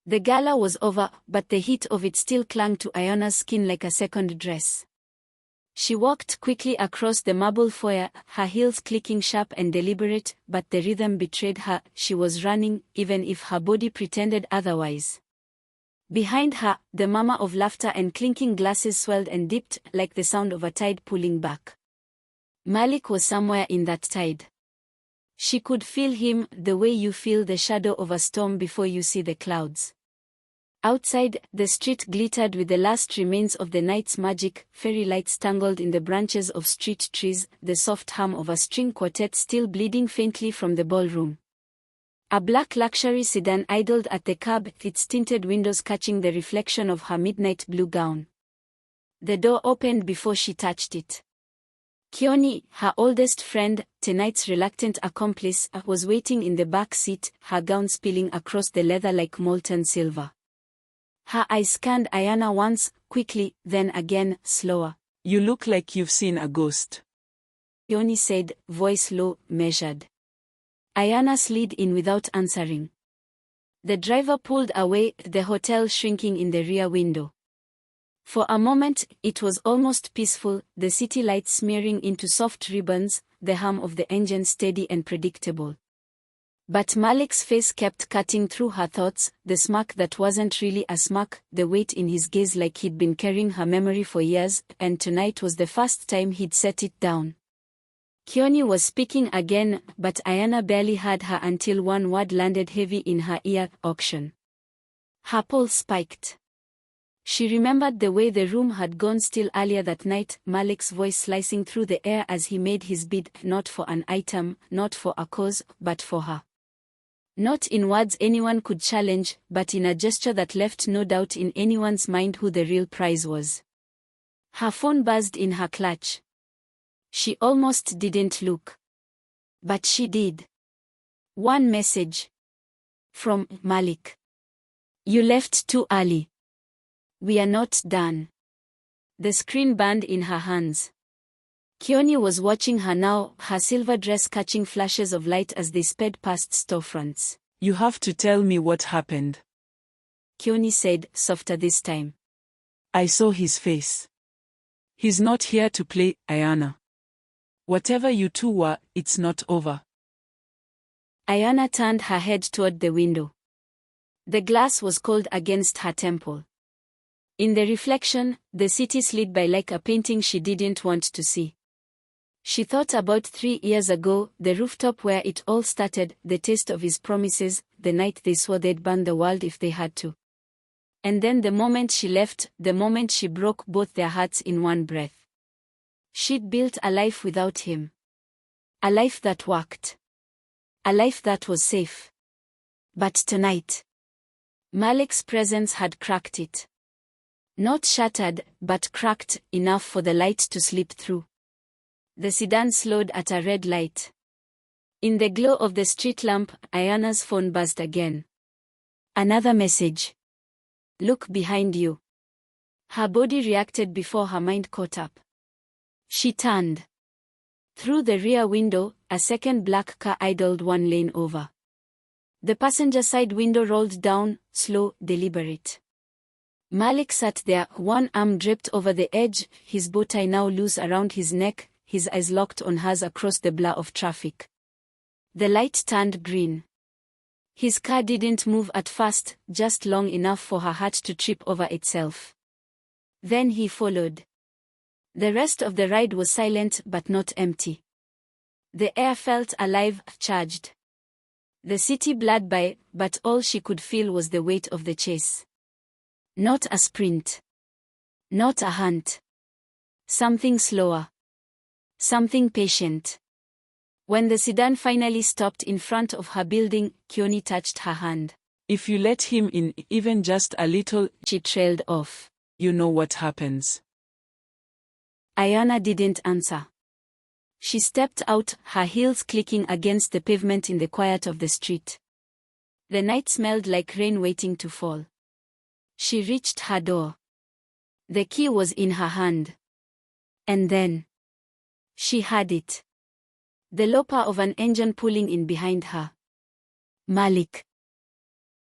The gala was over, but the heat of it still clung to Ayanna's skin like a second dress. She walked quickly across the marble foyer, her heels clicking sharp and deliberate, but the rhythm betrayed her. She was running, even if her body pretended otherwise. Behind her, the murmur of laughter and clinking glasses swelled and dipped, like the sound of a tide pulling back. Malik was somewhere in that tide. She could feel him, the way you feel the shadow of a storm before you see the clouds. Outside, the street glittered with the last remains of the night's magic, fairy lights tangled in the branches of street trees, the soft hum of a string quartet still bleeding faintly from the ballroom. A black luxury sedan idled at the curb, its tinted windows catching the reflection of her midnight blue gown. The door opened before she touched it. Keone, her oldest friend, tonight's reluctant accomplice, was waiting in the back seat, her gown spilling across the leather like molten silver. Her eyes scanned Ayanna once, quickly, then again, slower. "You look like you've seen a ghost," Keone said, voice low, measured. Ayanna slid in without answering. The driver pulled away, the hotel shrinking in the rear window. For a moment, it was almost peaceful, the city lights smearing into soft ribbons, the hum of the engine steady and predictable. But Malik's face kept cutting through her thoughts, the smirk that wasn't really a smirk, the weight in his gaze like he'd been carrying her memory for years, and tonight was the first time he'd set it down. Keone was speaking again, but Ayanna barely heard her until one word landed heavy in her ear: auction. Her pulse spiked. She remembered the way the room had gone still earlier that night, Malik's voice slicing through the air as he made his bid, not for an item, not for a cause, but for her. Not in words anyone could challenge, but in a gesture that left no doubt in anyone's mind who the real prize was. Her phone buzzed in her clutch. She almost didn't look. But she did. One message. From Malik. "You left too early. We are not done." The screen burned in her hands. Keone was watching her now, her silver dress catching flashes of light as they sped past storefronts. "You have to tell me what happened," Keone said, softer this time. "I saw his face. He's not here to play, Ayanna. Whatever you two were, it's not over." Ayanna turned her head toward the window. The glass was cold against her temple. In the reflection, the city slid by like a painting she didn't want to see. She thought about 3 years ago, the rooftop where it all started, the taste of his promises, the night they swore they'd burn the world if they had to. And then the moment she left, the moment she broke both their hearts in one breath. She'd built a life without him. A life that worked. A life that was safe. But tonight, Malik's presence had cracked it. Not shattered, but cracked, enough for the light to slip through. The sedan slowed at a red light. In the glow of the street lamp, Ayanna's phone buzzed again. Another message. "Look behind you." Her body reacted before her mind caught up. She turned. Through the rear window, a second black car idled one lane over. The passenger side window rolled down, slow, deliberate. Malik sat there, one arm draped over the edge, his bow tie now loose around his neck, his eyes locked on hers across the blur of traffic. The light turned green. His car didn't move at first, just long enough for her heart to trip over itself. Then he followed. The rest of the ride was silent but not empty. The air felt alive, charged. The city blurred by, but all she could feel was the weight of the chase. Not a sprint. Not a hunt. Something slower. Something patient. When the sedan finally stopped in front of her building, Keone touched her hand. "If you let him in, even just a little," she trailed off. "you know what happens." Ayanna didn't answer. She stepped out, her heels clicking against the pavement in the quiet of the street. The night smelled like rain waiting to fall. She reached her door. The key was in her hand. And then she had it. The loper of an engine pulling in behind her. Malik.